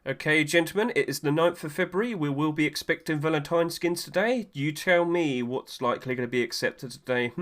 Okay, gentlemen, it is the 9th of February. We will be expecting Valentine's skins today. You tell me what's likely going to be accepted today.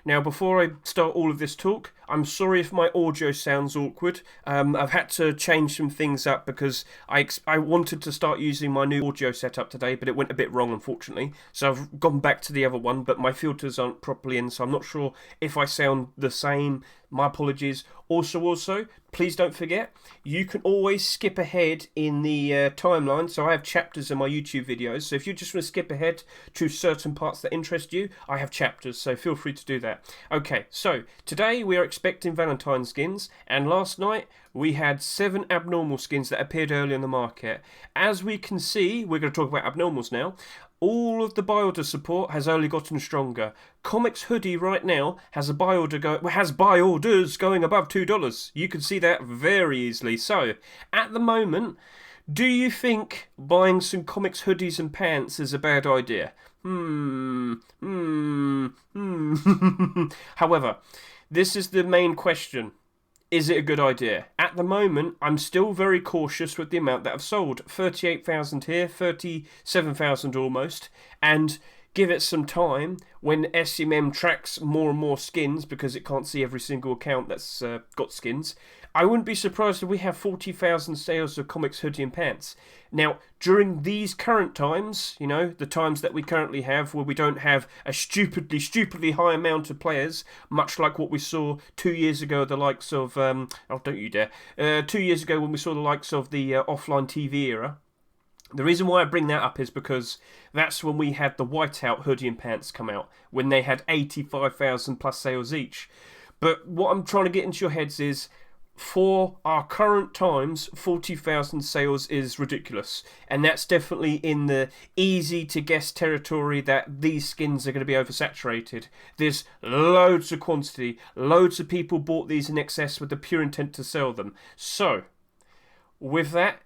Now, before I start all of this talk, I'm sorry if my audio sounds awkward. I've had to change some things up because I wanted to start using my new audio setup today, but it went a bit wrong, unfortunately. So I've gone back to the other one, but my filters aren't properly in, so I'm not sure if I sound the same. My apologies. Also, please don't forget, you can always skip ahead in the timeline. So I have chapters in my YouTube videos. So if you just want to skip ahead to certain parts that interest you, I have chapters. So feel free to do that. Okay, so today we are expecting Valentine's skins. And last night we had 7 abnormal skins that appeared early in the market. As we can see, we're going to talk about abnormals now. All of the buy order support has only gotten stronger. Comics Hoodie right now has buy orders going above $2. You can see that very easily. So, at the moment, do you think buying some Comics hoodies and pants is a bad idea? However, this is the main question. Is it a good idea? At the moment, I'm still very cautious with the amount that I've sold. 38,000 here, 37,000 almost. And give it some time when SMM tracks more and more skins because it can't see every single account that's got skins. I wouldn't be surprised if we have 40,000 sales of Comics hoodie and pants. Now, during these current times, the times that we currently have where we don't have a stupidly high amount of players, much like what we saw 2 years ago, the likes of, don't you dare, 2 years ago when we saw the likes of the offline TV era. The reason why I bring that up is because that's when we had the whiteout hoodie and pants come out, when they had 85,000 plus sales each. But what I'm trying to get into your heads is, for our current times, 40,000 sales is ridiculous. And that's definitely in the easy to guess territory that these skins are going to be oversaturated. There's loads of quantity. Loads of people bought these in excess with the pure intent to sell them. So, with that,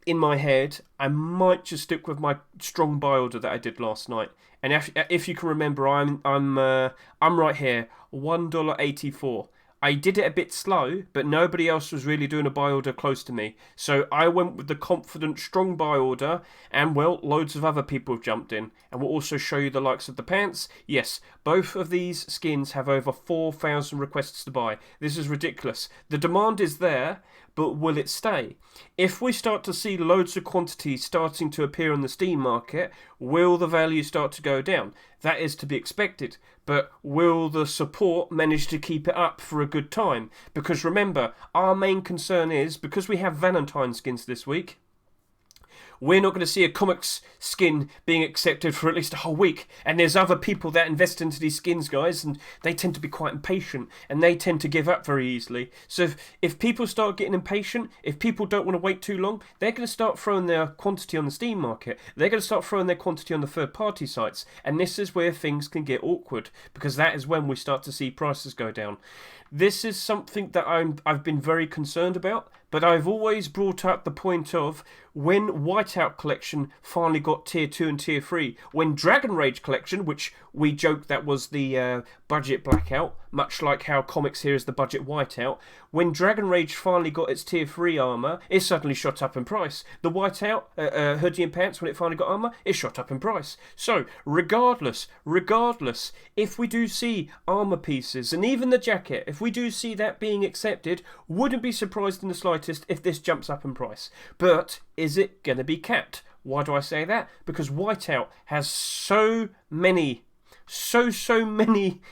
in my head, I might just stick with my strong buy order that I did last night. And if you can remember, I'm right here, $1.84. I did it a bit slow, but nobody else was really doing a buy order close to me. So I went with the confident, strong buy order, and well, loads of other people have jumped in. And we'll also show you the likes of the pants. Yes, both of these skins have over 4,000 requests to buy. This is ridiculous. The demand is there, but will it stay? If we start to see loads of quantity starting to appear on the Steam market, will the value start to go down? That is to be expected. But will the support manage to keep it up for a good time? Because remember, our main concern is, because we have Valentine's skins this week, we're not going to see a comics skin being accepted for at least a whole week. And there's other people that invest into these skins, guys, and they tend to be quite impatient, and they tend to give up very easily. So if people start getting impatient, if people don't want to wait too long, they're going to start throwing their quantity on the Steam market. They're going to start throwing their quantity on the third-party sites. And this is where things can get awkward, because that is when we start to see prices go down. This is something that I've been very concerned about, but I've always brought up the point of when Whiteout Collection finally got Tier 2 and Tier 3, when Dragon Rage Collection, which we joked that was the budget blackout, much like how Comics here is the budget whiteout, when Dragon Rage finally got its Tier 3 armour, it suddenly shot up in price. The Whiteout hoodie and pants, when it finally got armour, it shot up in price. So, regardless, if we do see armour pieces, and even the jacket, if we do see that being accepted, wouldn't be surprised in the slightest if this jumps up in price. But is it going to be capped? Why do I say that? Because Whiteout has so many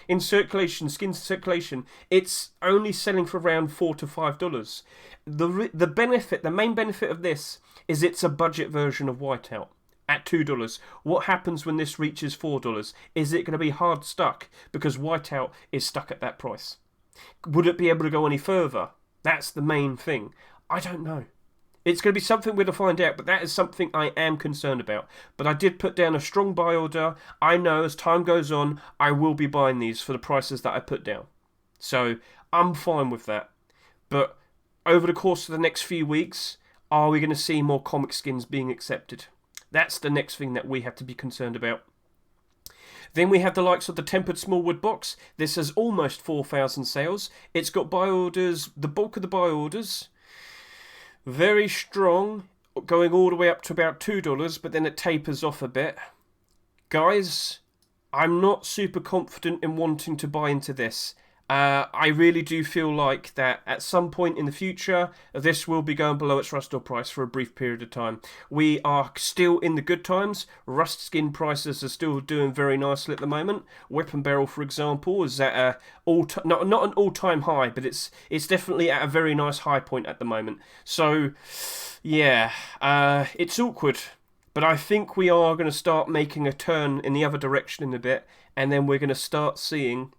in circulation, skins in circulation. It's only selling for around $4 to $5. The main benefit of this is it's a budget version of Whiteout at $2. What happens when this reaches $4? Is it going to be hard stuck because Whiteout is stuck at that price? Would it be able to go any further? That's the main thing. I don't know. It's going to be something we're to find out, but that is something I am concerned about. But I did put down a strong buy order. I know as time goes on, I will be buying these for the prices that I put down. So I'm fine with that. But over the course of the next few weeks, are we going to see more comic skins being accepted? That's the next thing that we have to be concerned about. Then we have the likes of the Tempered Smallwood box. This has almost 4,000 sales. It's got buy orders, the bulk of the buy orders. Very strong, going all the way up to about $2, but then it tapers off a bit. Guys, I'm not super confident in wanting to buy into this. I really do feel like that at some point in the future, this will be going below its rust ore price for a brief period of time. We are still in the good times. Rust skin prices are still doing very nicely at the moment. Weapon barrel, for example, is at a not an all-time high, but it's definitely at a very nice high point at the moment. So, yeah, it's awkward. But I think we are going to start making a turn in the other direction in a bit, and then we're going to start seeing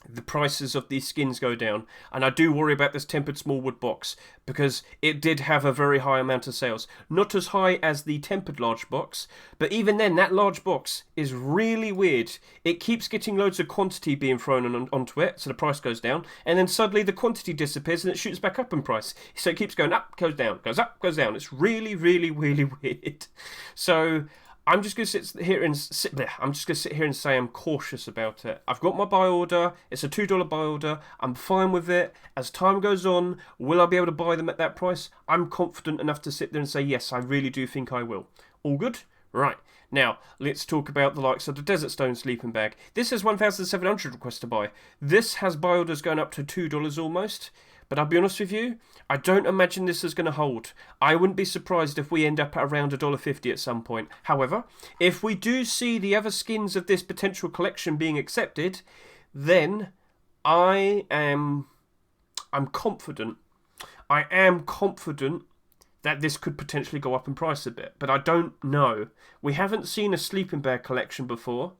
the prices of these skins go down. And I do worry about this tempered small wood box, because it did have a very high amount of sales. Not as high as the tempered large box, but even then, that large box is really weird. It keeps getting loads of quantity being thrown onto it, so the price goes down, and then suddenly the quantity disappears and it shoots back up in price. So it keeps going up, goes down, goes up, goes down. It's really, really, really weird. So I'm just going to sit here and say I'm cautious about it. I've got my buy order. It's a $2 buy order. I'm fine with it. As time goes on, will I be able to buy them at that price? I'm confident enough to sit there and say, yes, I really do think I will. All good? Right. Now, let's talk about the likes of the Desert Stone sleeping bag. This is 1,700 requests to buy. This has buy orders going up to $2 almost. But I'll be honest with you, I don't imagine this is going to hold. I wouldn't be surprised if we end up at around $1.50 at some point. However, if we do see the other skins of this potential collection being accepted, then I'm confident. I am confident that this could potentially go up in price a bit. But I don't know. We haven't seen a sleeping bag collection before.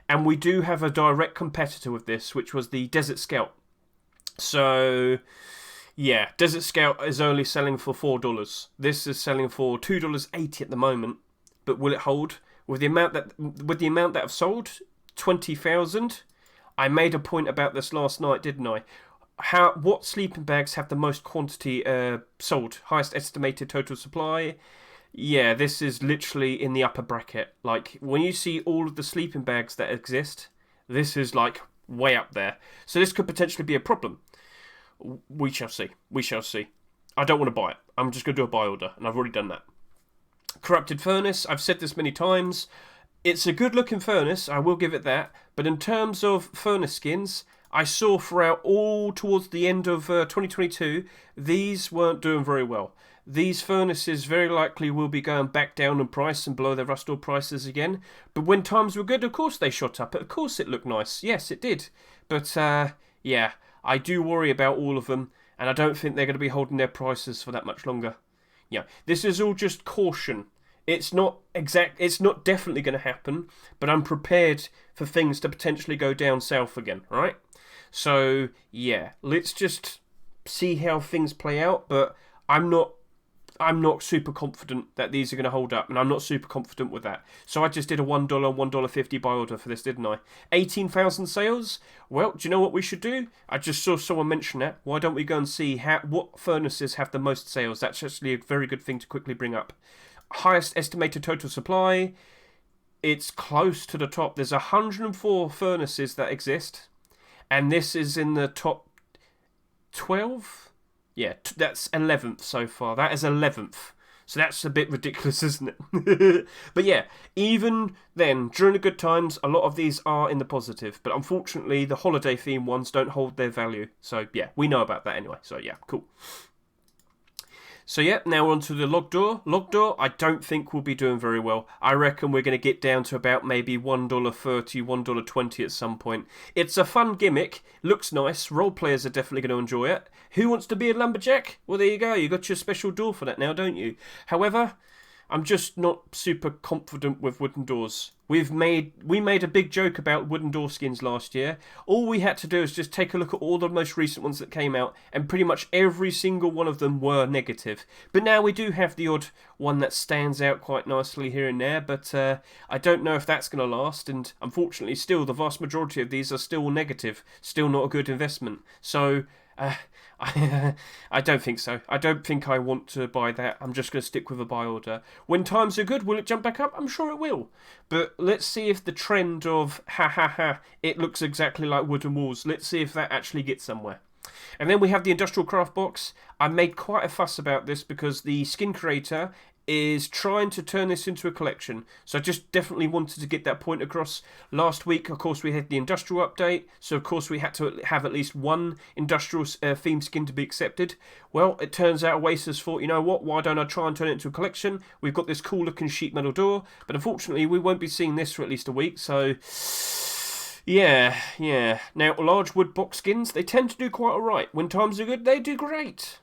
And we do have a direct competitor with this, which was the Desert Scout. So, yeah, Desert Scout is only selling for $4. This is selling for $2.80 at the moment. But will it hold? With the amount that have sold, 20,000. I made a point about this last night, didn't I? What sleeping bags have the most quantity sold? Highest estimated total supply? Yeah, this is literally in the upper bracket. Like, when you see all of the sleeping bags that exist, this is like way up there. So this could potentially be a problem. We shall see. We shall see. I don't want to buy it. I'm just going to do a buy order, and I've already done that. Corrupted Furnace, I've said this many times. It's a good looking furnace, I will give it that. But in terms of furnace skins, I saw throughout all towards the end of 2022, these weren't doing very well. These furnaces very likely will be going back down in price and below their rust ore prices again. But when times were good, of course they shot up. Of course it looked nice. Yes, it did. But, yeah, I do worry about all of them. And I don't think they're going to be holding their prices for that much longer. Yeah, this is all just caution. It's not definitely going to happen. But I'm prepared for things to potentially go down south again, right? So, yeah, let's just see how things play out. But I'm not super confident that these are going to hold up, and I'm not super confident with that. So I just did a $1, $1.50 buy order for this, didn't I? 18,000 sales? Well, do you know what we should do? I just saw someone mention that. Why don't we go and see what furnaces have the most sales? That's actually a very good thing to quickly bring up. Highest estimated total supply. It's close to the top. There's 104 furnaces that exist, and this is in the top 12? Yeah, that's 11th so far. That is 11th. So that's a bit ridiculous, isn't it? But yeah, even then, during the good times, a lot of these are in the positive. But unfortunately, the holiday theme ones don't hold their value. So yeah, we know about that anyway. So yeah, cool. So yeah, now on to the log door. Log door, I don't think will be doing very well. I reckon we're going to get down to about maybe $1.30, $1.20 at some point. It's a fun gimmick, looks nice, role players are definitely going to enjoy it. Who wants to be a lumberjack? Well, there you go, you got your special door for that now, don't you? However, I'm just not super confident with wooden doors. We made a big joke about wooden door skins last year. All we had to do is just take a look at all the most recent ones that came out, and pretty much every single one of them were negative. But now we do have the odd one that stands out quite nicely here and there, but I don't know if that's going to last, and unfortunately still the vast majority of these are still negative, still not a good investment. So I don't think so. I don't think I want to buy that. I'm just going to stick with a buy order. When times are good, will it jump back up? I'm sure it will. But let's see if the trend of it looks exactly like wooden walls. Let's see if that actually gets somewhere. And then we have the Industrial Craft Box. I made quite a fuss about this because the skin creator is trying to turn this into a collection. So I just definitely wanted to get that point across. Last week, of course, we had the industrial update. So, of course, we had to have at least one industrial theme skin to be accepted. Well, it turns out Oasis thought, you know what, why don't I try and turn it into a collection? We've got this cool looking sheet metal door. But unfortunately, we won't be seeing this for at least a week. So, yeah. Now, large wood box skins, they tend to do quite alright. When times are good, they do great.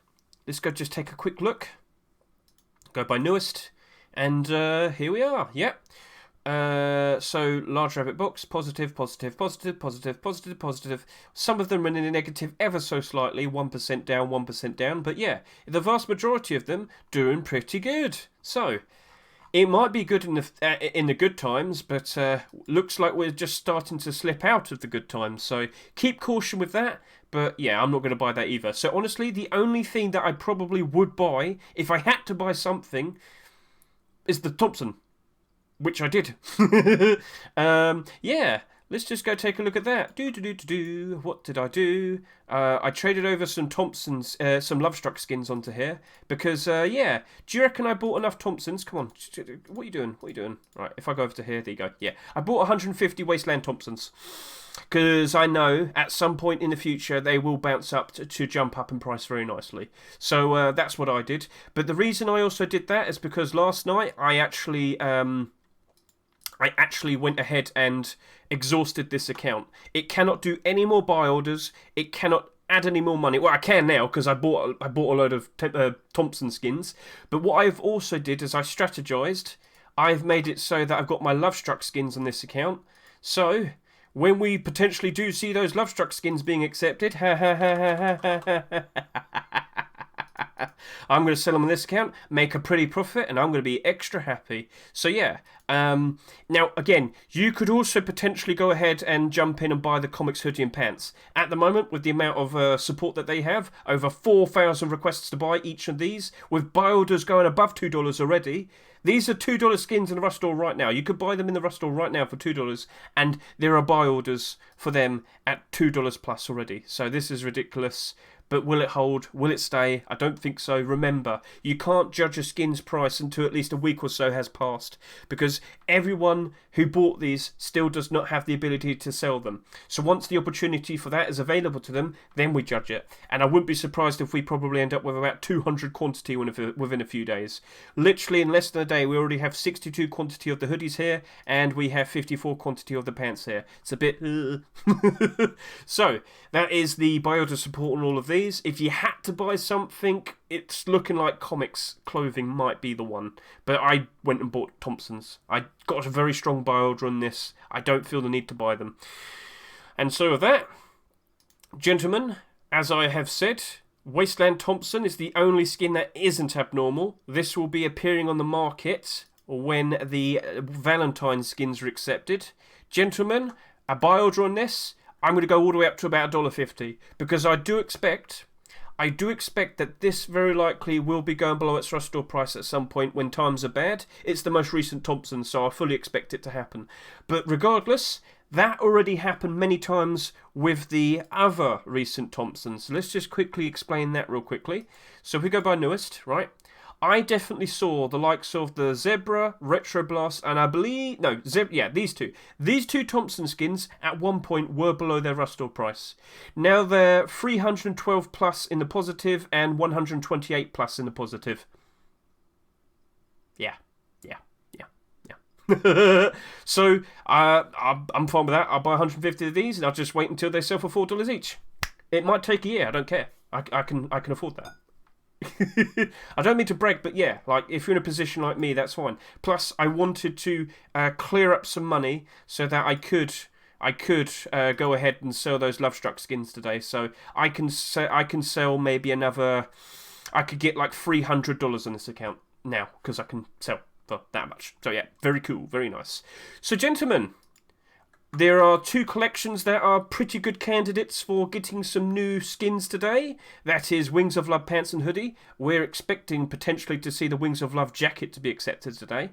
Let's go just take a quick look. Go by newest, and here we are. Yep. So large rabbit box, positive. Some of them are in the negative ever so slightly, 1% down, 1% down. But yeah, the vast majority of them doing pretty good. So it might be good in the good times, but looks like we're just starting to slip out of the good times. So keep caution with that. But yeah, I'm not going to buy that either. So honestly, the only thing that I probably would buy, if I had to buy something, is the Thompson, which I did. Yeah, let's just go take a look at that. What did I do? I traded over some Thompsons, some Lovestruck skins onto here because yeah. Do you reckon I bought enough Thompsons? Come on, what are you doing? Right, if I go over to here, there you go. Yeah, I bought 150 Wasteland Thompsons. Because I know at some point in the future they will bounce up to jump up in price very nicely. So that's what I did. But the reason I also did that is because last night I actually went ahead and exhausted this account. It cannot do any more buy orders. It cannot add any more money. Well, I can now because I bought a load of Thompson skins. But what I've also did is I strategized. I've made it so that I've got my Lovestruck skins on this account. So when we potentially do see those Lovestruck skins being accepted, I'm going to sell them on this account, make a pretty profit, and I'm going to be extra happy. So yeah, now again, you could also potentially go ahead and jump in and buy the comics hoodie and pants. At the moment, with the amount of support that they have, over 4,000 requests to buy each of these, with buy orders going above $2 already. These are $2 skins in the Rush store right now. You could buy them in the Rush store right now for $2, and there are buy orders for them at $2 plus already. So this is ridiculous. But will it hold? Will it stay? I don't think so. Remember, you can't judge a skin's price until at least a week or so has passed, because everyone who bought these still does not have the ability to sell them. So once the opportunity for that is available to them, then we judge it. And I wouldn't be surprised if we probably end up with about 200 quantity within a few days. Literally in less than a day, we already have 62 quantity of the hoodies here, and we have 54 quantity of the pants here. It's a bit... So, that is the buy order support on all of these. If you had to buy something, it's looking like comics clothing might be the one. But I went and bought Thompsons. I got a very strong buy order on this. I don't feel the need to buy them. And so with that, gentlemen, as I have said, Wasteland Thompson is the only skin that isn't abnormal. This will be appearing on the market when the Valentine skins are accepted. Gentlemen, a buy order on this, I'm going to go all the way up to about $1.50, because I do expect that this very likely will be going below its Rush store price at some point when times are bad. It's the most recent Thompson, so I fully expect it to happen. But regardless, that already happened many times with the other recent Thompsons. So let's just quickly explain that real quickly. So if we go by newest, right? I definitely saw the likes of the Zebra, Retro Blast, and I believe... No, these two. These two Thompson skins at one point were below their Rush store price. Now they're 312 plus in the positive and 128 plus in the positive. Yeah. So, I'm fine with that. I'll buy 150 of these and I'll just wait until they sell for $4 each. It might take a year, I don't care. I can afford that. I don't mean to brag, but yeah, like if you're in a position like me, that's fine. Plus, I wanted to clear up some money so that I could go ahead and sell those Lovestruck skins today. So I can sell maybe another. I could get like $300 on this account now because I can sell for that much. So yeah, very cool, very nice. So gentlemen, there are two collections that are pretty good candidates for getting some new skins today. That is Wings of Love pants and hoodie. We're expecting potentially to see the Wings of Love jacket to be accepted today.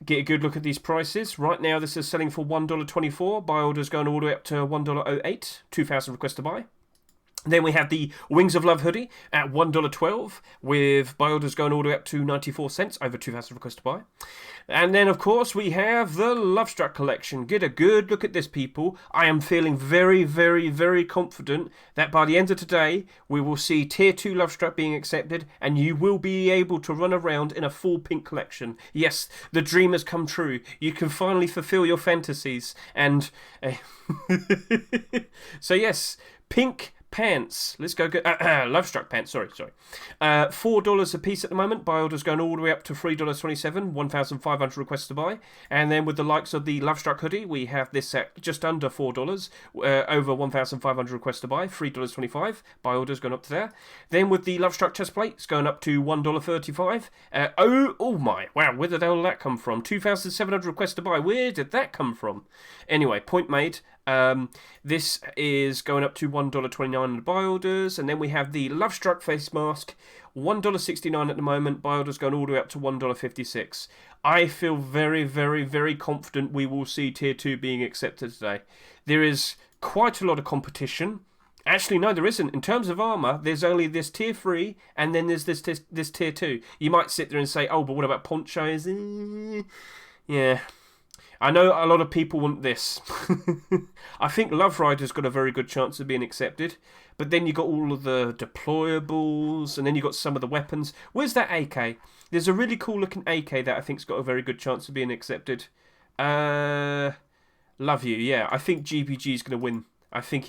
Get a good look at these prices. Right now this is selling for $1.24. Buy orders going all the way up to $1.08. 2,000 requests to buy. Then we have the Wings of Love hoodie at $1.12, with buy orders going all the way up to 94 cents, over 2,000 requests to buy. And then, of course, we have the Lovestruck Collection. Get a good look at this, people. I am feeling very, very, very confident that by the end of today, we will see Tier 2 Lovestruck being accepted, and you will be able to run around in a full pink collection. Yes, the dream has come true. You can finally fulfill your fantasies. And so, yes, pink pants. Let's go get Lovestruck pants. Sorry. $4 a piece at the moment. Buy orders going all the way up to $3.27. 1,500 requests to buy. And then with the likes of the Lovestruck hoodie, we have this at just under $4. Over 1,500 requests to buy. $3.25. Buy orders going up to there. Then with the Lovestruck chest plate, it's going up to $1.35. Oh my! Wow, where did all that come from? 2,700 requests to buy. Where did that come from? Anyway, point made. This is going up to $1.29 in the buy orders, and then we have the Lovestruck face mask, $1.69 at the moment. Buy orders going all the way up to $1.56. I feel very, very, very confident we will see Tier 2 being accepted today. There is quite a lot of competition. Actually, no, there isn't. In terms of armour, there's only this Tier 3, and then there's this Tier 2. You might sit there and say, oh, but what about ponchos? Yeah. I know a lot of people want this. I think Love Rider's got a very good chance of being accepted. But then you got all of the deployables, and then you got some of the weapons. Where's that AK? There's a really cool looking AK that I think's got a very good chance of being accepted. Love You, yeah. I think GBG's going to win. I think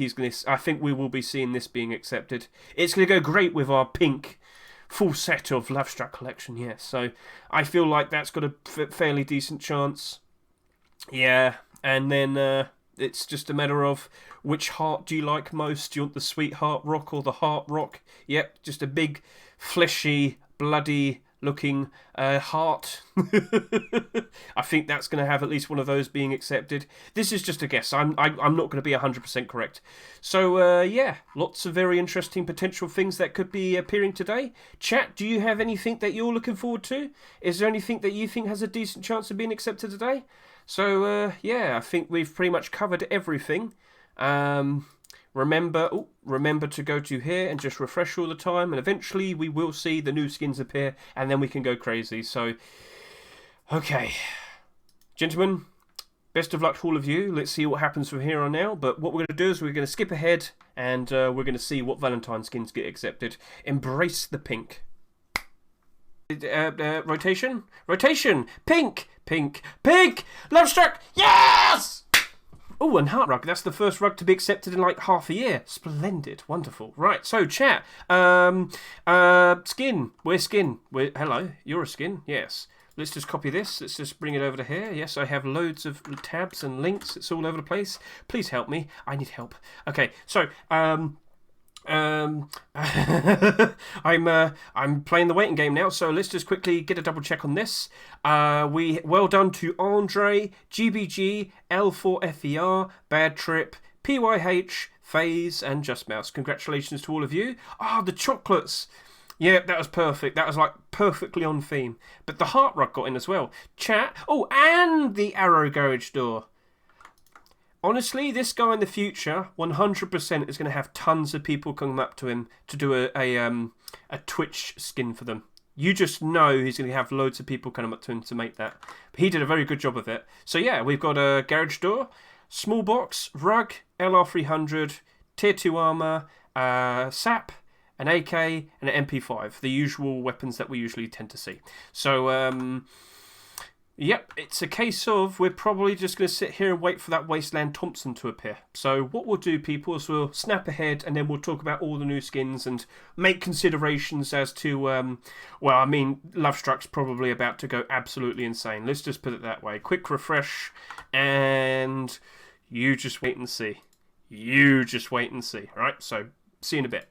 we will be seeing this being accepted. It's going to go great with our pink full set of Lovestruck Collection, yes. So I feel like that's got a fairly decent chance. Yeah, and then it's just a matter of which heart do you like most? Do you want the sweetheart rock or the heart rock? Yep, just a big, fleshy, bloody looking heart. I think that's going to have at least one of those being accepted. This is just a guess. I'm not going to be 100% correct. So, yeah, lots of very interesting potential things that could be appearing today. Chat, do you have anything that you're looking forward to? Is there anything that you think has a decent chance of being accepted today? So, yeah, I think we've pretty much covered everything. Remember to go to here and just refresh all the time, and eventually we will see the new skins appear, and then we can go crazy. So, okay. Gentlemen, best of luck to all of you. Let's see what happens from here on now. But what we're going to do is we're going to skip ahead, and we're going to see what Valentine skins get accepted. Embrace the pink. Rotation, pink, Lovestruck, yes! Oh, and Heart Rug, that's the first rug to be accepted in like half a year. Splendid, wonderful. Right, so chat, skin, we're skin, hello, you're a skin, yes. Let's just copy this, let's just bring it over to here. Yes, I have loads of tabs and links, it's all over the place. Please help me, I need help. Okay, so, I'm playing the waiting game now, so let's just quickly get a double check on this. Well done to Andre, GBG, L4FER, Bad Trip, PYH, FaZe, and Just Mouse. Congratulations to all of you. The chocolates. Yeah, that was perfect. That was like perfectly on theme. But the Heart Rug got in as well. Chat. Oh, and the Arrow Garage Door. Honestly, this guy in the future, 100% is going to have tons of people coming up to him to do a Twitch skin for them. You just know he's going to have loads of people coming up to him to make that. But he did a very good job of it. So yeah, we've got a garage door, small box, rug, LR300, tier 2 armor, SAP, an AK, and an MP5. The usual weapons that we usually tend to see. So, yep, it's a case of we're probably just going to sit here and wait for that Wasteland Thompson to appear. So what we'll do, people, is we'll snap ahead and then we'll talk about all the new skins and make considerations as to, well, I mean, Lovestruck's probably about to go absolutely insane. Let's just put it that way. Quick refresh, and you just wait and see. You just wait and see. All right, so see you in a bit.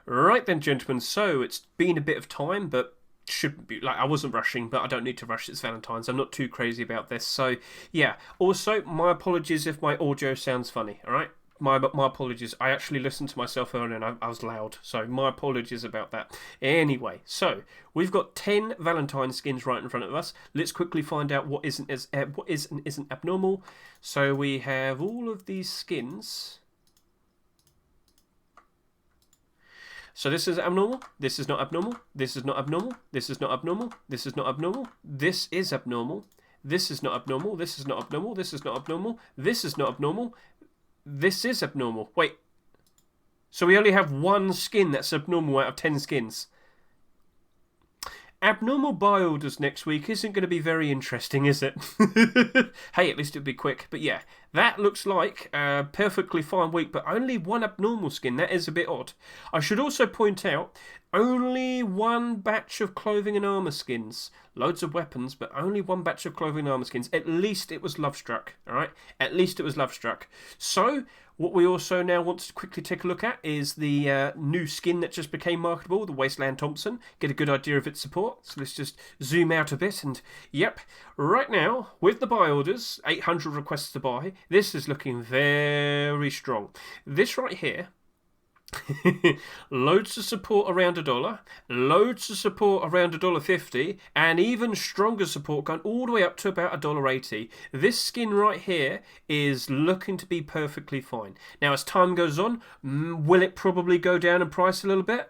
Right then, gentlemen, so it's been a bit of time, but shouldn't be, like, I wasn't rushing, but I don't need to rush. It's Valentine's. I'm not too crazy about this. So yeah, also my apologies if my audio sounds funny. All right, my apologies. I actually listened to myself earlier and I was loud, so my apologies about that. Anyway, so we've got 10 Valentine skins right in front of us. Let's quickly find out what is and isn't abnormal. So we have all of these skins. So this is abnormal. This is not abnormal. This is not abnormal. This is not abnormal. This is not abnormal. This is abnormal. This is not abnormal. This is not abnormal. This is not abnormal. This is not abnormal. This is abnormal. Wait. So we only have one skin that's abnormal out of 10 skins. Abnormal buy orders next week isn't going to be very interesting, is it? Hey, at least it'll be quick. But yeah, that looks like a perfectly fine week, but only one abnormal skin. That is a bit odd. I should also point out, only one batch of clothing and armour skins. Loads of weapons, but only one batch of clothing and armour skins. At least it was Lovestruck, alright? At least it was Lovestruck. So, what we also now want to quickly take a look at is the new skin that just became marketable, the Wasteland Thompson. Get a good idea of its support. So let's just zoom out a bit and, yep, right now, with the buy orders, 800 requests to buy, this is looking very strong. This right here, loads of support around $1, loads of support around $1.50, and even stronger support going all the way up to about $1.80. This skin right here is looking to be perfectly fine. Now, as time goes on, will it probably go down in price a little bit?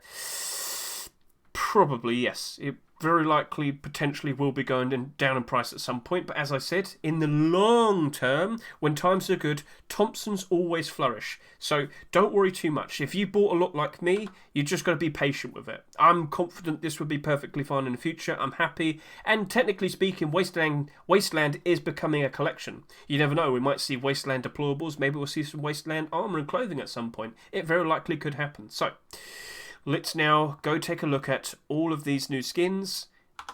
Probably, yes. It very likely potentially will be going down in price at some point, but as I said, in the long term, when times are good, Thompsons always flourish. So don't worry too much. If you bought a lot like me, you just got to be patient with it. I'm confident this will be perfectly fine in the future. I'm happy, and technically speaking, Wasteland is becoming a collection. You never know, we might see Wasteland deplorables, maybe we'll see some Wasteland armour and clothing at some point. It very likely could happen. So let's now go take a look at all of these new skins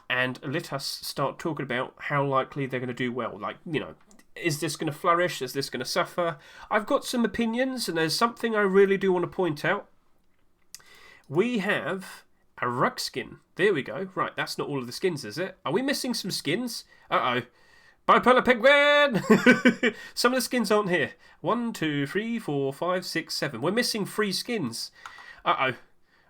and let us start talking about how likely they're going to do well. Like, you know, is this going to flourish? Is this going to suffer? I've got some opinions, and there's something I really do want to point out. We have a rug skin. There we go. Right, that's not all of the skins, is it? Are we missing some skins? Uh-oh. Bipolar Penguin! Some of the skins aren't here. 1, 2, 3, 4, 5, 6, 7. We're missing 3 skins. Uh-oh.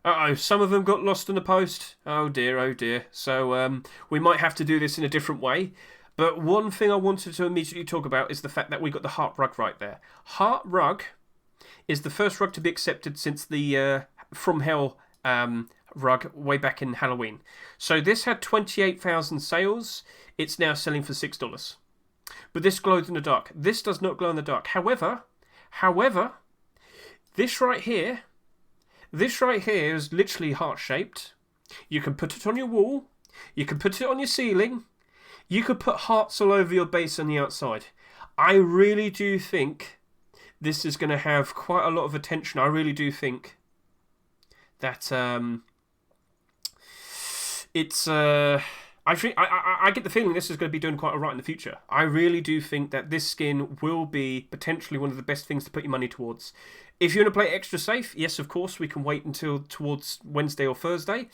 Uh-oh, some of them got lost in the post. Oh dear, oh dear. So we might have to do this in a different way. But one thing I wanted to immediately talk about is the fact that we got the Heart Rug right there. Heart Rug is the first rug to be accepted since the From Hell rug way back in Halloween. So this had 28,000 sales. It's now selling for $6. But this glows in the dark. This does not glow in the dark. However, this right here is literally heart-shaped. You can put it on your wall. You can put it on your ceiling. You could put hearts all over your base on the outside. I really do think this is going to have quite a lot of attention. I really do think that it's... I get the feeling this is going to be doing quite all right in the future. I really do think that this skin will be potentially one of the best things to put your money towards. If you want to play extra safe, yes, of course, we can wait until towards Wednesday or Thursday.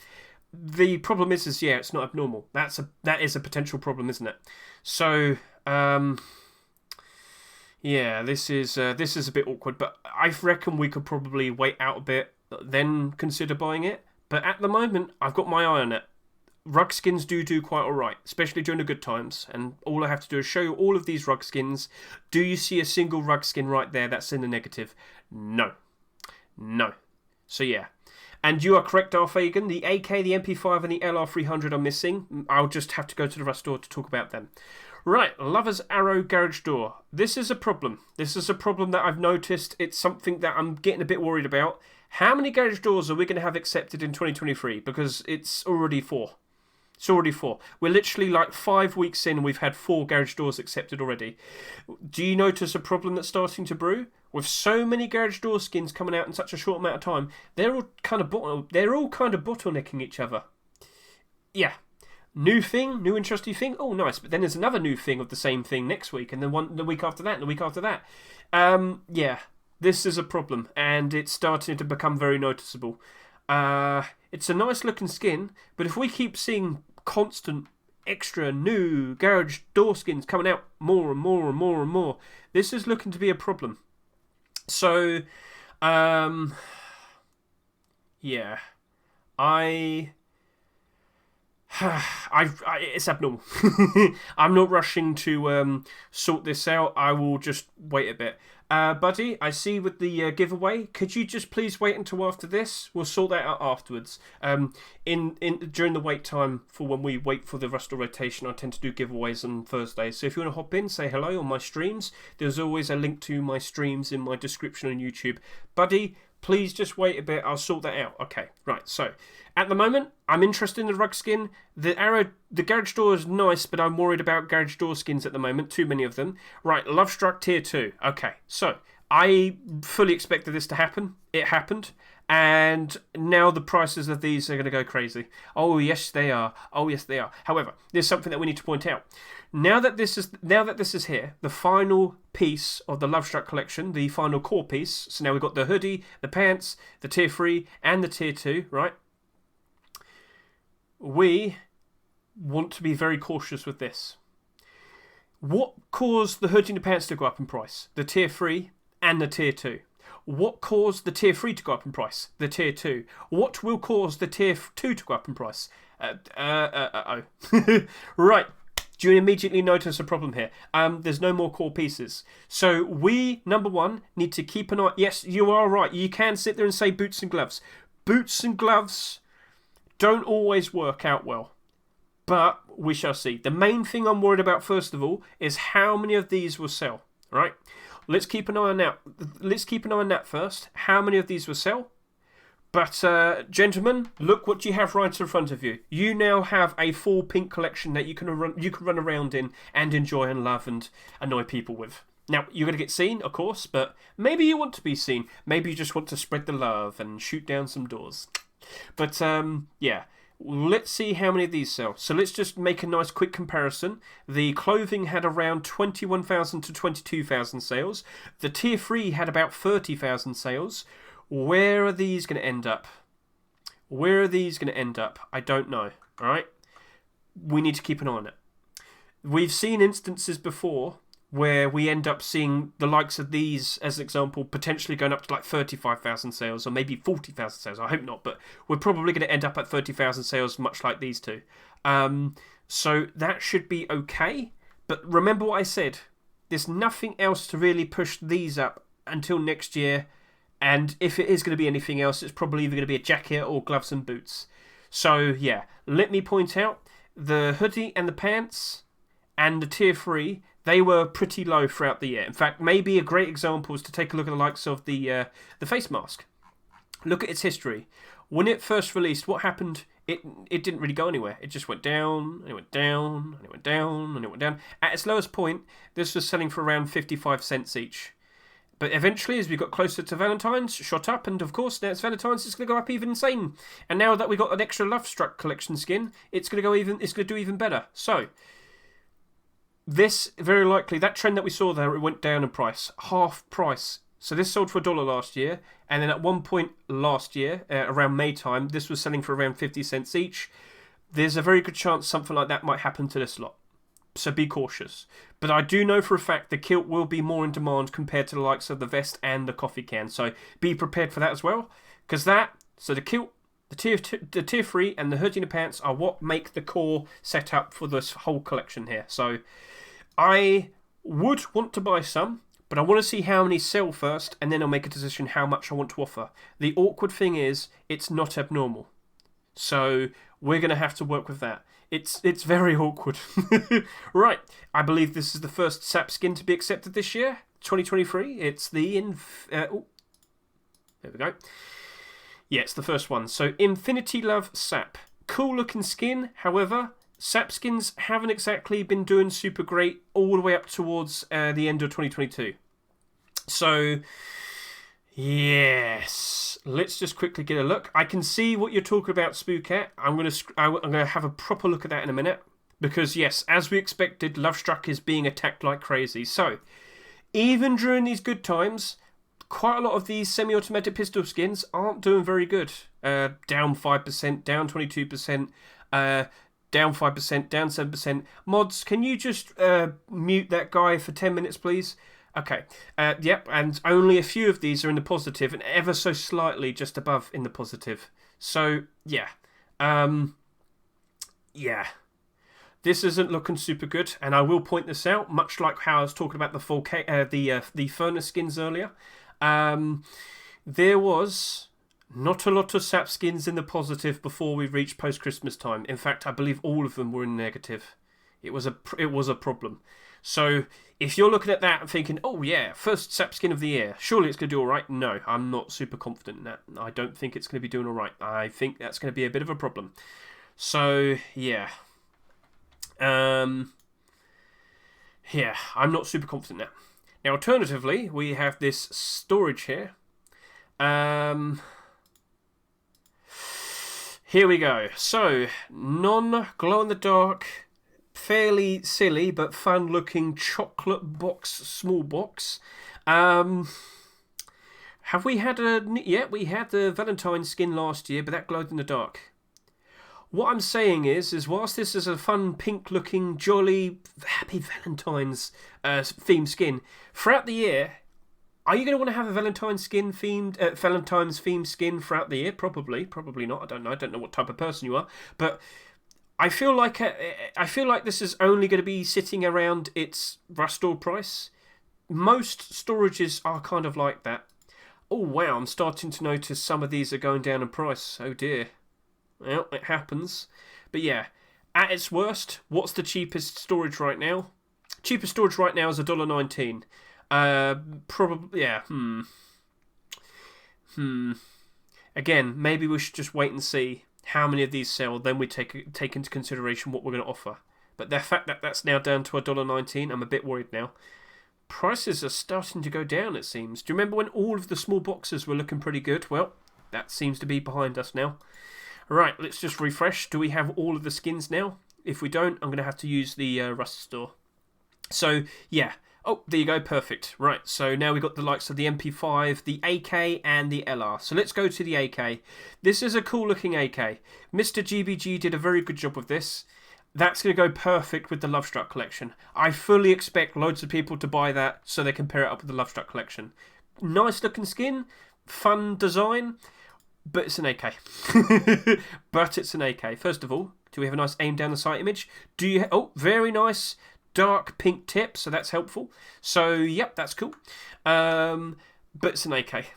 The problem is yeah, it's not abnormal. That is a potential problem, isn't it? So, yeah, this is a bit awkward, but I reckon we could probably wait out a bit, then consider buying it. But at the moment, I've got my eye on it. Rug skins do quite alright, especially during the good times, and all I have to do is show you all of these rug skins. Do you see a single rug skin right there that's in the negative? No. So yeah. And you are correct, Darfagan. The AK, the MP5 and the LR300 are missing. I'll just have to go to the rust store to talk about them. Right, Lover's Arrow Garage Door. This is a problem. This is a problem that I've noticed. It's something that I'm getting a bit worried about. How many garage doors are we going to have accepted in 2023? Because it's already 4. It's already 4. We're literally like 5 weeks in and we've had 4 garage doors accepted already. Do you notice a problem that's starting to brew? With so many garage door skins coming out in such a short amount of time, they're all kind of bottlenecking each other. Yeah. New thing, new interesting thing. Oh, nice. But then there's another new thing of the same thing next week, and then the week after that, and the week after that. Yeah. This is a problem, and it's starting to become very noticeable. It's a nice looking skin, but if we keep seeing constant extra new garage door skins coming out more and more and more and more, this is looking to be a problem. So, yeah, it's abnormal. I'm not rushing to sort this out. I will just wait a bit. Buddy, I see with the giveaway. Could you just please wait until after this? We'll sort that out afterwards. During the wait time for when we wait for the Rustle rotation, I tend to do giveaways on Thursdays. So if you want to hop in, say hello on my streams. There's always a link to my streams in my description on YouTube. Buddy, please just wait a bit. I'll sort that out. Okay, right. So at the moment, I'm interested in the rug skin. The garage door is nice, but I'm worried about garage door skins at the moment. Too many of them. Right, Lovestruck Tier 2. Okay, so I fully expected this to happen. It happened. And now the prices of these are going to go crazy. Oh, yes, they are. Oh, yes, they are. However, there's something that we need to point out. Now that this is here, the final piece of the Lovestruck collection, the final core piece. So now we've got the hoodie, the pants, the Tier 3, and the Tier 2, right? We want to be very cautious with this. What caused the hoodie and the pants to go up in price? The Tier 3 and the Tier 2. What caused the Tier 3 to go up in price? The Tier 2. What will cause the Tier 2 to go up in price? Right. Do you immediately notice a problem here? There's no more core pieces. So we, number one, need to keep an eye... Yes, you are right. You can sit there and say boots and gloves. Boots and gloves don't always work out well. But we shall see. The main thing I'm worried about, first of all, is how many of these will sell. Right? Let's keep an eye on that. Let's keep an eye on that first. How many of these will sell? But, gentlemen, look what you have right in front of you. You now have a full pink collection that you can run around in and enjoy and love and annoy people with. Now, you're going to get seen, of course, but maybe you want to be seen. Maybe you just want to spread the love and shoot down some doors. But, yeah. Let's see how many of these sell. So let's just make a nice quick comparison. The clothing had around 21,000 to 22,000 sales. The Tier 3 had about 30,000 sales. Where are these going to end up? Where are these going to end up? I don't know. Alright? We need to keep an eye on it. We've seen instances before where we end up seeing the likes of these, as an example, potentially going up to like 35,000 sales or maybe 40,000 sales. I hope not, but we're probably going to end up at 30,000 sales, much like these two. So that should be okay. But remember what I said. There's nothing else to really push these up until next year. And if it is going to be anything else, it's probably either going to be a jacket or gloves and boots. So, yeah, let me point out the hoodie and the pants and the Tier 3, they were pretty low throughout the year. In fact, maybe a great example is to take a look at the likes of the face mask. Look at its history. When it first released, what happened? It didn't really go anywhere. It just went down, and it went down, and it went down, and it went down. At its lowest point, this was selling for around 55 cents each. But eventually, as we got closer to Valentine's, shot up, and of course, now it's Valentine's, it's going to go up even insane. And now that we got an extra Lovestruck Collection skin, it's going to do even better. So, this, very likely, that trend that we saw there, it went down in price. Half price. So this sold for $1 last year, and then at one point last year, around May time, this was selling for around 50 cents each. There's a very good chance something like that might happen to this lot. So be cautious. But I do know for a fact the kilt will be more in demand compared to the likes of the vest and the coffee can. So be prepared for that as well. Because so the kilt, the tier 3 and the hoodie and the pants are what make the core setup for this whole collection here. So I would want to buy some, but I want to see how many sell first, and then I'll make a decision how much I want to offer. The awkward thing is, it's not abnormal. So we're going to have to work with that. It's very awkward. Right, I believe this is the first SAP skin to be accepted this year, 2023. It's the... there we go. Yeah, it's the first one. So, Infinity Love SAP. Cool looking skin, however, SAP skins haven't exactly been doing super great all the way up towards the end of 2022. So... yes, let's just quickly get a look. I can see what you're talking about, Spookat. I'm gonna have a proper look at that in a minute, because yes, as we expected, Lovestruck is being attacked like crazy. So, even during these good times, quite a lot of these semi-automatic pistol skins aren't doing very good. Down 5%, down 22%, down 5%, down 7%. Mods, can you just mute that guy for 10 minutes, please? Okay, yep, and only a few of these are in the positive, and ever so slightly just above in the positive. So, yeah. Yeah. this isn't looking super good, and I will point this out, much like how I was talking about the 4K, the furnace skins earlier. There was not a lot of sap skins in the positive before we reached post-Christmas time. In fact, I believe all of them were in negative. It was a problem. So if you're looking at that and thinking, oh yeah, first sap skin of the year, surely it's going to do all right. No, I'm not super confident in that. I don't think it's going to be doing all right. I think that's going to be a bit of a problem. So yeah. I'm not super confident now. Now, alternatively, we have this storage here. Here we go. So, non-glow-in-the-dark, fairly silly but fun-looking chocolate box, small box. Have we had a... Yeah, we had the Valentine's skin last year, but that glowed in the dark. What I'm saying is whilst this is a fun, pink-looking, jolly, happy Valentine's themed skin, throughout the year, are you going to want to have a Valentine's themed skin throughout the year? Probably not. I don't know. I don't know what type of person you are, but I feel like this is only going to be sitting around its Rustore price. Most storages are kind of like that. Oh wow! I'm starting to notice some of these are going down in price. Oh dear. Well, it happens. But yeah, at its worst, what's the cheapest storage right now? Cheapest storage right now is $1.19. Probably, yeah, Again, maybe we should just wait and see how many of these sell, then we take into consideration what we're going to offer. But the fact that that's now down to $1.19, I'm a bit worried now. Prices are starting to go down, it seems. Do you remember when all of the small boxes were looking pretty good? Well, that seems to be behind us now. Right, let's just refresh. Do we have all of the skins now? If we don't, I'm going to have to use the Rustore. So, yeah. Oh, there you go. Perfect. Right, so now we've got the likes of the MP5, the AK, and the LR. So let's go to the AK. This is a cool-looking AK. Mr. GBG did a very good job with this. That's going to go perfect with the Lovestruck Collection. I fully expect loads of people to buy that so they can pair it up with the Lovestruck Collection. Nice-looking skin, fun design. But it's an AK. But it's an AK. First of all, do we have a nice aim down the sight image? Do you? Oh, very nice dark pink tip, so that's helpful. So, yep, that's cool. But it's an AK.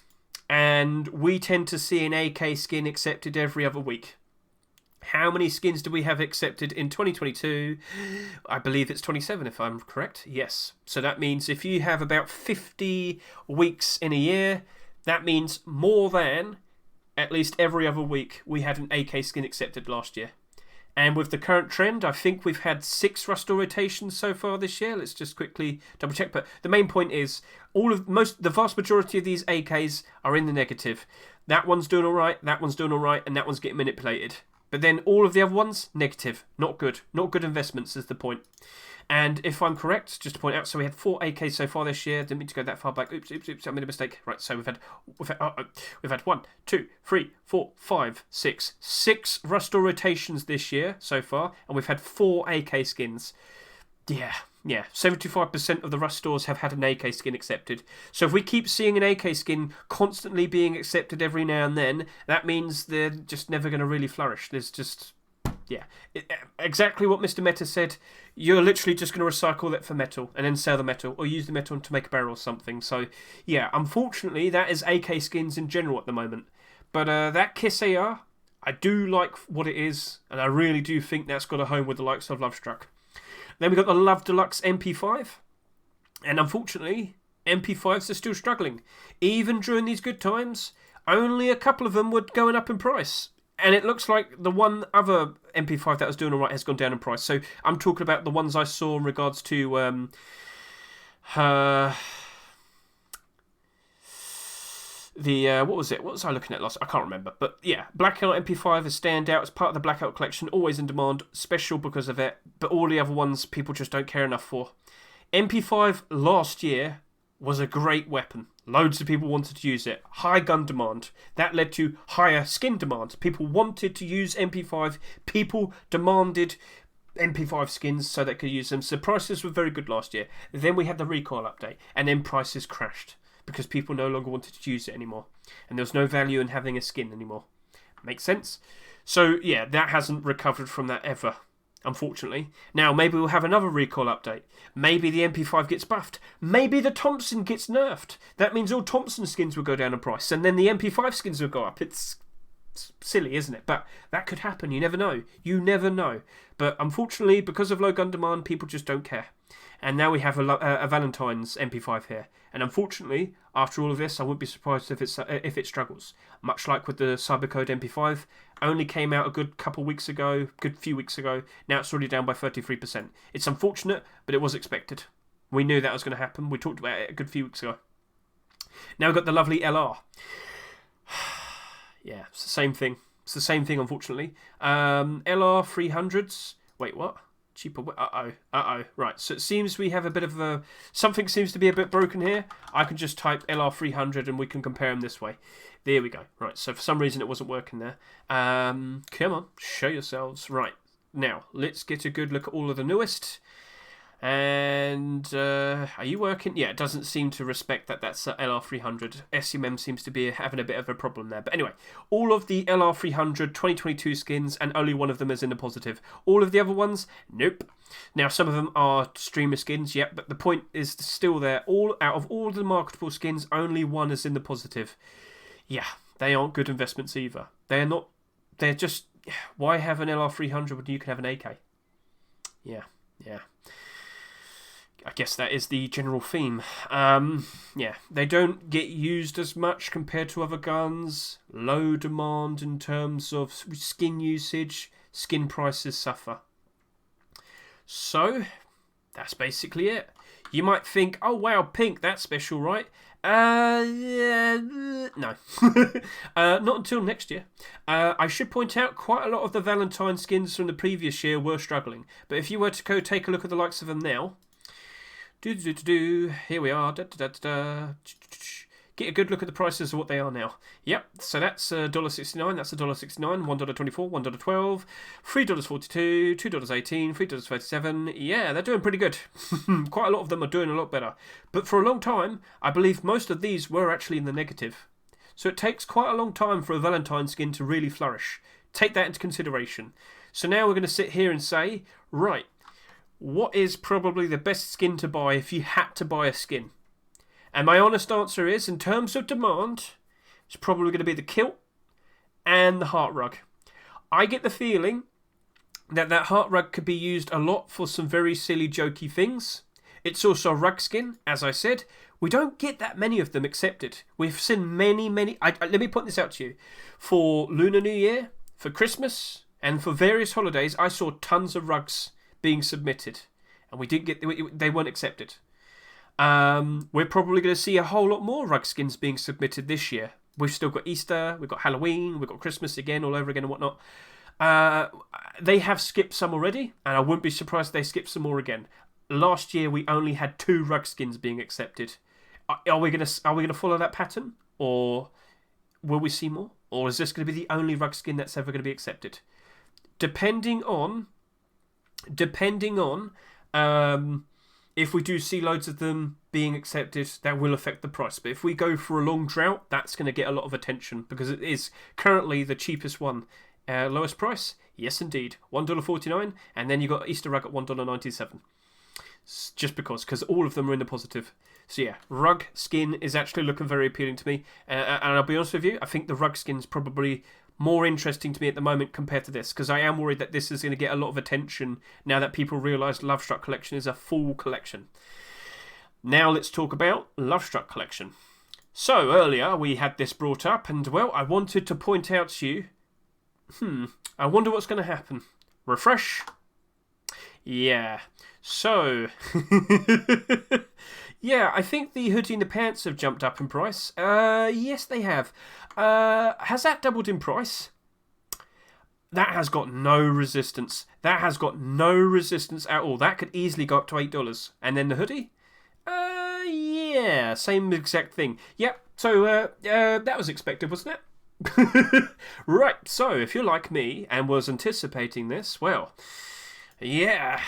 And we tend to see an AK skin accepted every other week. How many skins do we have accepted in 2022? I believe it's 27, if I'm correct. Yes. So that means if you have about 50 weeks in a year, that means more than... at least every other week we had an AK skin accepted last year. And with the current trend, I think we've had 6 Rustore rotations so far this year. Let's just quickly double check. But the main point is, the vast majority of these AKs are in the negative. That one's doing all right, that one's doing all right, and that one's getting manipulated. But then all of the other ones, negative. Not good. Not good investments is the point. And if I'm correct, just to point out, so we had 4 AKs so far this year. Didn't mean to go that far back. Oops, I made a mistake. Right, so we've had 1, 2, 3, 4, 5, 6 Rustore rotations this year so far, and we've had 4 AK skins. Yeah. 75% of the Rustores have had an AK skin accepted. So if we keep seeing an AK skin constantly being accepted every now and then, that means they're just never going to really flourish. There's just... yeah, exactly what Mr. Meta said. You're literally just going to recycle that for metal and then sell the metal or use the metal to make a barrel or something. So, yeah, unfortunately, that is AK skins in general at the moment. But that Kiss AR, I do like what it is, and I really do think that's got a home with the likes of Lovestruck. Then we've got the Love Deluxe MP5. And unfortunately, MP5s are still struggling. Even during these good times, only a couple of them were going up in price. And it looks like the one other MP5 that was doing all right has gone down in price. So I'm talking about the ones I saw in regards to what was it? What was I looking at last? I can't remember. But yeah, Blackout MP5 is standout. It's part of the Blackout collection. Always in demand. Special because of it. But all the other ones people just don't care enough for. MP5 last year was a great weapon. Loads of people wanted to use it. High gun demand. That led to higher skin demand. People wanted to use MP5. People demanded MP5 skins so they could use them. So prices were very good last year. Then we had the recoil update. And then prices crashed. Because people no longer wanted to use it anymore. And there was no value in having a skin anymore. Makes sense? So, yeah, that hasn't recovered from that ever. unfortunately. Now, maybe we'll have another recall update. Maybe the MP5 gets buffed. Maybe the Thompson gets nerfed. That means all Thompson skins will go down in price, and then the MP5 skins will go up. It's silly, isn't it? But that could happen. You never know. You never know. But unfortunately, because of low gun demand, people just don't care. And now we have a Valentine's MP5 here. And unfortunately, after all of this, I wouldn't be surprised if it struggles. Much like with the Cybercode MP5, only came out a good few weeks ago. Now it's already down by 33%. It's unfortunate, but it was expected. We knew that was going to happen. We talked about it a good few weeks ago. Now we've got the lovely LR. Yeah, it's the same thing. It's the same thing, unfortunately. LR 300s. Wait, what? Cheaper. Uh-oh. Right, so it seems we have a bit of a... Something seems to be a bit broken here. I can just type LR 300 and we can compare them this way. There we go. Right, so for some reason it wasn't working there. Come on, show yourselves. Right, now, let's get a good look at all of the newest. And are you working? Yeah, it doesn't seem to respect that that's LR300. SMM seems to be having a bit of a problem there. But anyway, all of the LR300 2022 skins, and only one of them is in the positive. All of the other ones, nope. Now, some of them are streamer skins, yep, but the point is still there. Out of all the marketable skins, only one is in the positive. Yeah, they aren't good investments either. They're not. They're just... Why have an LR300 when you can have an AK? Yeah. I guess that is the general theme. Yeah, they don't get used as much compared to other guns. Low demand in terms of skin usage. Skin prices suffer. So, that's basically it. You might think, oh wow, pink, that's special, right? No. Not until next year. I should point out quite a lot of the Valentine skins from the previous year were struggling. But if you were to go take a look at the likes of them now... Here we are. Get a good look at the prices of what they are now. Yep, so that's $1.69, that's $1.69, $1.24, $1.12, $3.42, $2.18, $3.37. Yeah, they're doing pretty good. Quite a lot of them are doing a lot better. But for a long time, I believe most of these were actually in the negative. So it takes quite a long time for a Valentine skin to really flourish. Take that into consideration. So now we're going to sit here and say, right, what is probably the best skin to buy if you had to buy a skin? And my honest answer is, in terms of demand, it's probably going to be the kilt and the heart rug. I get the feeling that heart rug could be used a lot for some very silly, jokey things. It's also a rug skin, as I said. We don't get that many of them accepted. We've seen many... let me point this out to you. For Lunar New Year, for Christmas, and for various holidays, I saw tons of rugs being submitted, and they weren't accepted. We're probably going to see a whole lot more rug skins being submitted this year. We've still got Easter, we've got Halloween, we've got Christmas again, all over again and whatnot. They have skipped some already, and I wouldn't be surprised if they skip some more again. Last year we only had 2 rug skins being accepted. Are we going to follow that pattern, or will we see more, or is this going to be the only rug skin that's ever going to be accepted? Depending on if we do see loads of them being accepted, that will affect the price. But if we go for a long drought, that's going to get a lot of attention, because it is currently the cheapest one. Lowest price? Yes, indeed. $1.49, and then you got Easter rug at $1.97. Just because all of them are in the positive. So yeah, rug skin is actually looking very appealing to me. And I'll be honest with you, I think the rug skin's probably more interesting to me at the moment compared to this, because I am worried that this is going to get a lot of attention now that people realise Lovestruck Collection is a full collection. Now let's talk about Lovestruck Collection. So earlier we had this brought up, and well, I wanted to point out to you, I wonder what's going to happen. Refresh. Yeah. So, yeah, I think the hoodie and the pants have jumped up in price. Yes, they have. Has that doubled in price? That has got no resistance. That has got no resistance at all. That could easily go up to $8. And then the hoodie? Yeah, same exact thing. Yep, so that was expected, wasn't it? Right, so if you're like me and was anticipating this, well, yeah,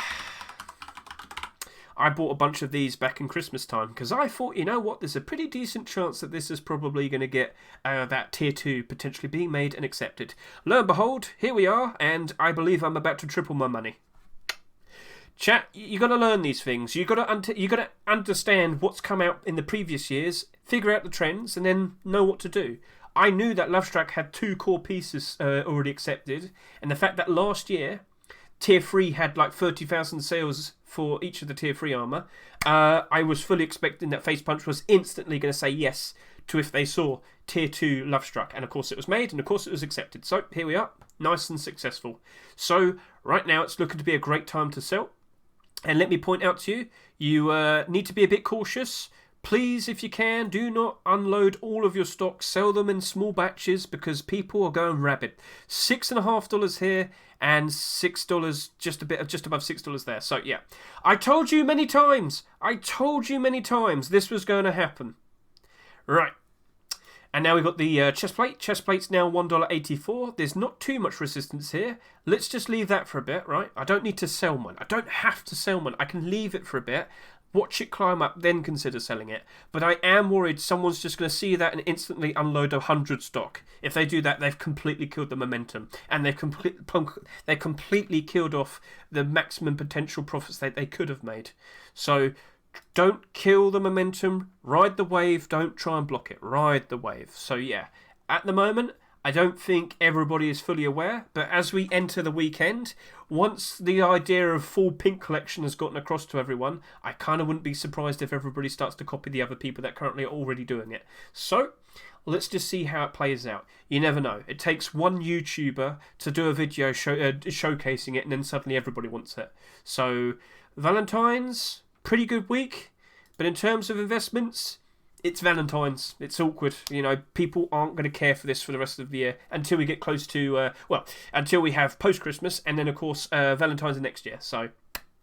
I bought a bunch of these back in Christmas time, because I thought, you know what, there's a pretty decent chance that this is probably going to get that tier 2 potentially being made and accepted. Lo and behold, here we are, and I believe I'm about to triple my money. Chat, you got to learn these things. You got to understand what's come out in the previous years, figure out the trends, and then know what to do. I knew that Lovestruck had 2 core pieces already accepted, and the fact that last year Tier 3 had like 30,000 sales for each of the Tier 3 armour, I was fully expecting that Face Punch was instantly going to say yes to if they saw Tier 2 Lovestruck. And of course it was made, and of course it was accepted. So here we are, nice and successful. So right now it's looking to be a great time to sell. And let me point out to you, you need to be a bit cautious. Please, if you can, do not unload all of your stock. Sell them in small batches because people are going rabid. $6.50 here and $6, just above $6 there. So yeah, I told you many times. This was going to happen. Right. And now we've got the chest plate. Chest plate's now $1.84. There's not too much resistance here. Let's just leave that for a bit, right? I don't need to sell one. I don't have to sell one. I can leave it for a bit. Watch it climb up, then consider selling it. But I am worried someone's just going to see that and instantly unload 100 stock. If they do that, they've completely killed the momentum. And they've completely killed off the maximum potential profits that they could have made. So don't kill the momentum. Ride the wave. Don't try and block it. Ride the wave. So yeah, at the moment, I don't think everybody is fully aware, but as we enter the weekend, once the idea of full pink collection has gotten across to everyone, I kind of wouldn't be surprised if everybody starts to copy the other people that currently are already doing it. So let's just see how it plays out. You never know. It takes one YouTuber to do a video showcasing it, and then suddenly everybody wants it. So Valentine's, pretty good week, but in terms of investments, it's Valentine's. It's awkward. You know, people aren't going to care for this for the rest of the year until we get close to, until we have post-Christmas, and then, of course, Valentine's the next year. So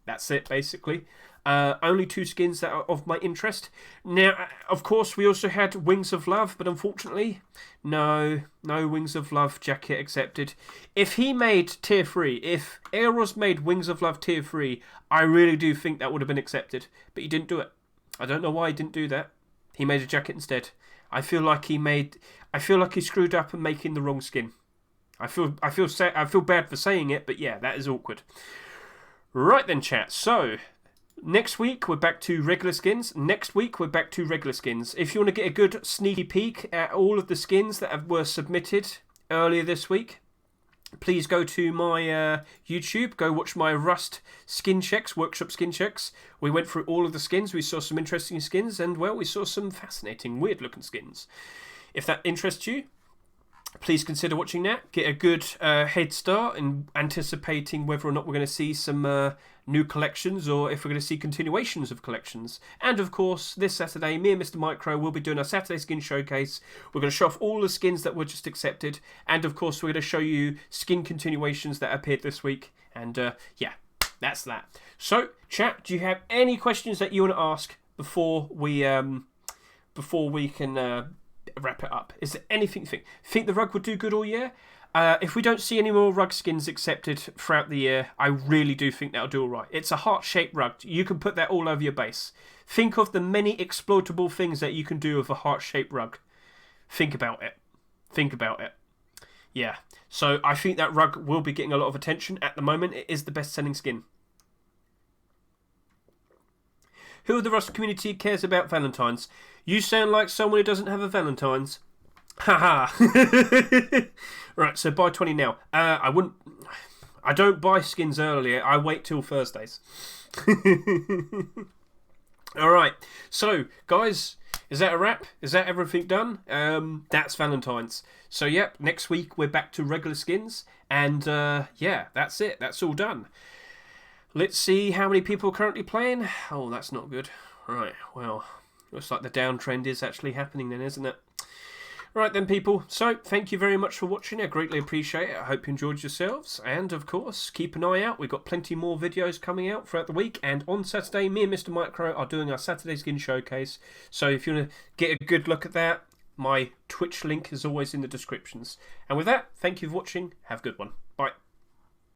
that's it, basically. Only 2 skins that are of my interest. Now, of course, we also had Wings of Love, but unfortunately, no Wings of Love jacket accepted. If he made Tier 3, if Eros made Wings of Love Tier 3, I really do think that would have been accepted. But he didn't do it. I don't know why he didn't do that. He made a jacket instead. I feel like he screwed up and making the wrong skin. I feel bad for saying it, but yeah, that is awkward. Right then, chat. So next week we're back to regular skins. If you want to get a good sneaky peek at all of the skins that were submitted earlier this week, please go to my YouTube. Go watch my Rust skin checks, workshop skin checks. We went through all of the skins. We saw some interesting skins, and well, we saw some fascinating, weird-looking skins. If that interests you, please consider watching that. Get a good head start in anticipating whether or not we're going to see some new collections, or if we're going to see continuations of collections. And of course, this Saturday, me and Mr. Micro will be doing our Saturday skin showcase. We're going to show off all the skins that were just accepted, and of course, we're going to show you skin continuations that appeared this week. And yeah, that's that. So, chat, do you have any questions that you want to ask before we can wrap it up? Is there anything you think the rug would do good all year? If we don't see any more rug skins accepted throughout the year, I really do think that'll do all right. It's a heart-shaped rug. You can put that all over your base. Think of the many exploitable things that you can do with a heart-shaped rug. Think about it. Yeah. So I think that rug will be getting a lot of attention. At the moment, it is the best-selling skin. Who of the Rust community cares about Valentine's? You sound like someone who doesn't have a Valentine's. Haha. Right, so buy 20 now. I don't buy skins earlier. I wait till Thursdays. Alright, so guys, is that a wrap? Is that everything done? That's Valentine's. So yep, next week we're back to regular skins. And yeah, that's it. That's all done. Let's see how many people are currently playing. Oh, that's not good. Right, well, looks like the downtrend is actually happening then, isn't it? Right then, people. So, thank you very much for watching. I greatly appreciate it. I hope you enjoyed yourselves. And, of course, keep an eye out. We've got plenty more videos coming out throughout the week. And on Saturday, me and Mr. Micro are doing our Saturday Skin Showcase. So, if you want to get a good look at that, my Twitch link is always in the descriptions. And with that, thank you for watching. Have a good one.